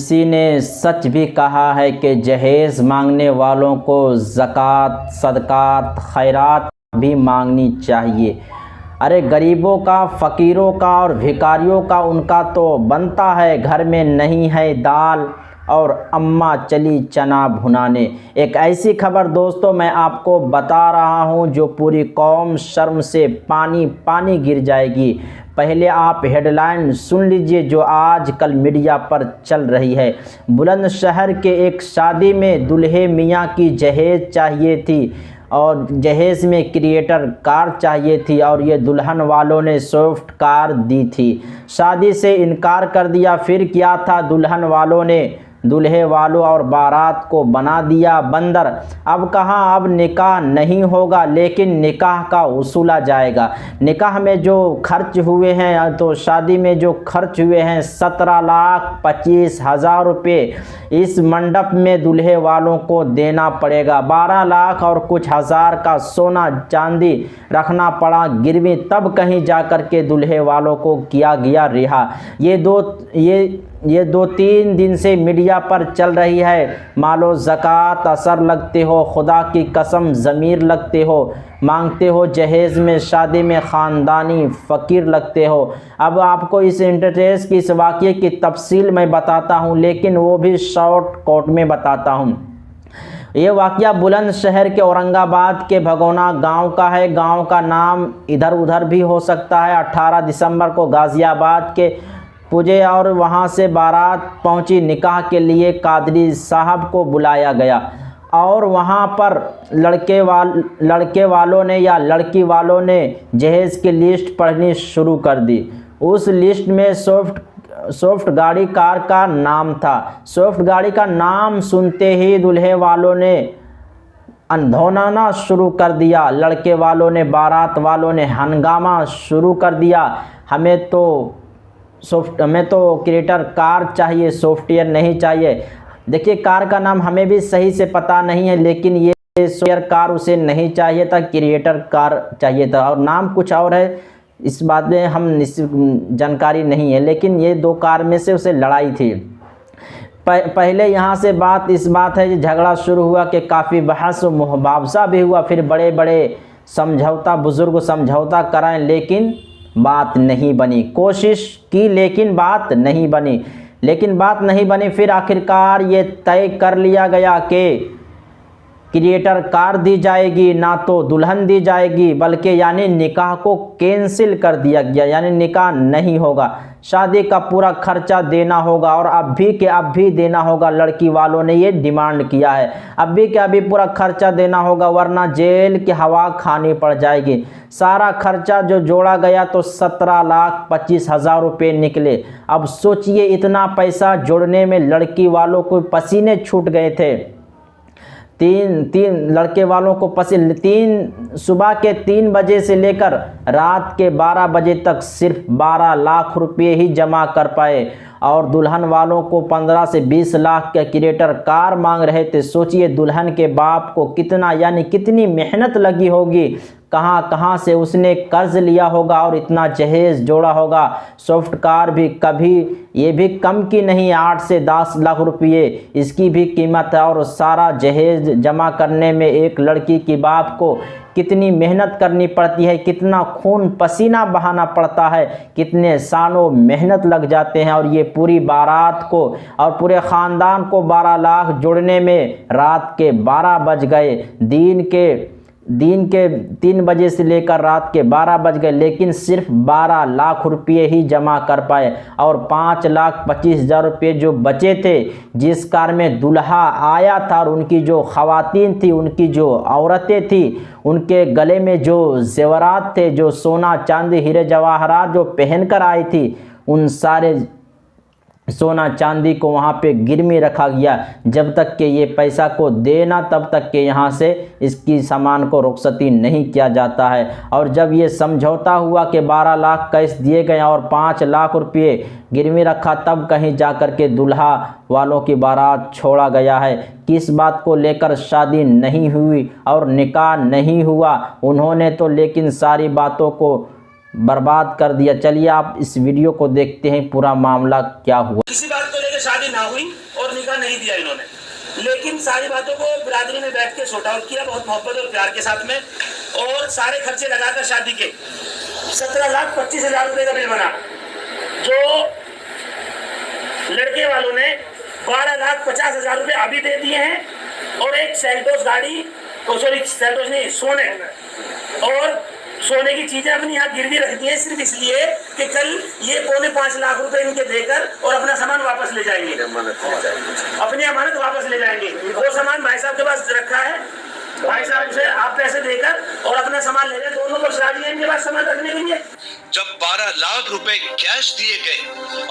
किसी ने सच भी कहा है कि जहेज़ मांगने वालों को ज़कात, सदक़ात, खैरात भी मांगनी चाहिए। अरे गरीबों का, फ़कीरों का और भिखारियों का उनका तो बनता है, घर में नहीं है दाल और अम्मा चली चना भुनाने। एक ऐसी खबर दोस्तों मैं आपको बता रहा हूं जो पूरी कौम शर्म से पानी पानी गिर जाएगी। पहले आप हेडलाइन सुन लीजिए जो आजकल मीडिया पर चल रही है। बुलंदशहर के एक शादी में दूल्हे मियाँ की जहेज़ चाहिए थी और जहेज़ में क्रिएटर कार चाहिए थी और ये दुल्हन वालों ने स्विफ्ट कार दी थी। शादी से इनकार कर दिया। फिर क्या था, दुल्हन वालों ने दूल्हे वालों और बारात को बना दिया बंदर। अब कहाँ, अब निकाह नहीं होगा लेकिन निकाह का वसूला जाएगा। निकाह में जो खर्च हुए हैं, तो शादी में जो खर्च हुए हैं 17,25,000 रुपये इस मंडप में दूल्हे वालों को देना पड़ेगा। 12 लाख और कुछ हज़ार का सोना चांदी रखना पड़ा गिरवी, तब कहीं जाकर के दूल्हे वालों को किया गया रिहा। ये 2-3 दिन से मीडिया पर चल रही है। मालो ज़कात असर लगते हो, खुदा की कसम ज़मीर लगते हो, मांगते हो जहेज़ में, शादी में ख़ानदानी फ़कीर लगते हो। अब आपको इस इंटरटेस की, इस वाक़ये की तफसील मैं बताता हूँ, लेकिन वो भी शॉर्ट कोट में बताता हूँ। ये वाक़या बुलंदशहर के औरंगाबाद के भगोना गांव का है। गांव का नाम इधर उधर भी हो सकता है। 18 दिसंबर को गाज़ियाबाद के पूजे और वहां से बारात पहुंची। निकाह के लिए कादरी साहब को बुलाया गया और वहां पर लड़के वालों ने या लड़की वालों ने जहेज़ की लिस्ट पढ़नी शुरू कर दी। उस लिस्ट में स्विफ्ट गाड़ी कार का नाम था। स्विफ्ट गाड़ी का नाम सुनते ही दूल्हे वालों ने अनधोनाना शुरू कर दिया। लड़के वालों ने, बारात वालों ने हंगामा शुरू कर दिया। हमें तो क्रिएटर कार चाहिए, सॉफ्टवेयर नहीं चाहिए। देखिए, कार का नाम हमें भी सही से पता नहीं है, लेकिन ये सॉफ्टवेयर कार उसे नहीं चाहिए था, क्रिएटर कार चाहिए था और नाम कुछ और है। इस बात में हम जानकारी नहीं है, लेकिन ये 2 कार में से उसे लड़ाई थी। पहले यहाँ से इस बात है कि झगड़ा शुरू हुआ कि काफ़ी बहस व मुहावजा भी हुआ। फिर बड़े बड़े बुज़ुर्ग समझौता कराएं, लेकिन बात नहीं बनी। कोशिश की लेकिन बात नहीं बनी। फिर आखिरकार ये तय कर लिया गया कि क्रिएटर कार दी जाएगी, ना तो दुल्हन दी जाएगी, बल्कि यानी निकाह को कैंसिल कर दिया गया, यानी निकाह नहीं होगा। शादी का पूरा खर्चा देना होगा और अब भी देना होगा। लड़की वालों ने ये डिमांड किया है, अब भी पूरा खर्चा देना होगा, वरना जेल की हवा खानी पड़ जाएगी। सारा खर्चा जो जोड़ा गया तो 17,25,000 रुपये निकले। अब सोचिए, इतना पैसा जोड़ने में लड़की वालों को पसीने छूट गए थे। तीन लड़के वालों को सुबह के 3 बजे से लेकर रात के 12 बजे तक सिर्फ 12 लाख रुपए ही जमा कर पाए और दुल्हन वालों को 15 से 20 लाख के क्रिएटर कार मांग रहे थे। सोचिए, दुल्हन के बाप को कितनी मेहनत लगी होगी, कहाँ से उसने कर्ज लिया होगा और इतना जहेज़ जोड़ा होगा। सॉफ्ट कार भी ये भी कम की नहीं, 8 से 10 लाख रुपये इसकी भी कीमत है। और सारा जहेज़ जमा करने में एक लड़की की बाप को कितनी मेहनत करनी पड़ती है, कितना खून पसीना बहाना पड़ता है, कितने सालों मेहनत लग जाते हैं। और ये पूरी बारात को और पूरे ख़ानदान को 12 लाख जोड़ने में रात के 12 बज गए। दिन के 3 बजे से लेकर रात के 12 बज गए, लेकिन सिर्फ 12 लाख रुपये ही जमा कर पाए और 5,25,000 रुपये जो बचे थे, जिस कार में दूल्हा आया था और उनकी जो ख़वातीन थी, उनकी जो औरतें थी, उनके गले में जो जेवरात थे, जो सोना चांदी हीरे जवाहरात जो पहनकर आई थी, उन सारे सोना चांदी को वहाँ पे गिरवी रखा गया जब तक कि ये पैसा को देना, तब तक के यहाँ से इसकी सामान को रुखसती नहीं किया जाता है। और जब ये समझौता हुआ कि 12 लाख कैश दिए गए और 5 लाख रुपये गिरवी रखा, तब कहीं जाकर के दूल्हा वालों की बारात छोड़ा गया है। किस बात को लेकर शादी नहीं हुई और निकाह नहीं हुआ, उन्होंने तो लेकिन सारी बातों को बर्बाद कर दिया। चलिए आप इस वीडियो को देखते हैं, पूरा मामला क्या हुआ। किसी बात को लेकर शादी ना हुई और निकाह नहीं दिया इन्होंने, लेकिन सारी बातों को बिरादरी में बैठ के सॉर्ट आउट किया बहुत मोहब्बत और प्यार के साथ में, और सारे खर्चे लगाकर शादी के 17,25,000 रुपए का बिल बना, जो लड़के वालों ने 12,50,000 रुपए अभी दे दिए हैं, और एक सेल्टोस गाड़ी, सॉरी सेल्टोस नहीं, सोने और सोने की चीजें अपनी यहाँ गिरवी रख दी है, सिर्फ इसलिए कि कल ये 4.5 लाख रुपए इनके देकर और अपना सामान वापस ले जाएंगे, अपनी अमानत वापस ले जाएंगे। वो सामान भाई साहब के पास रखा है, भाई साहब से आप पैसे देकर और अपना सामान ले जाए, दोनों लोग राजी हैं इनके पास सामान रखने के लिए। जब 12 लाख रुपए कैश दिए गए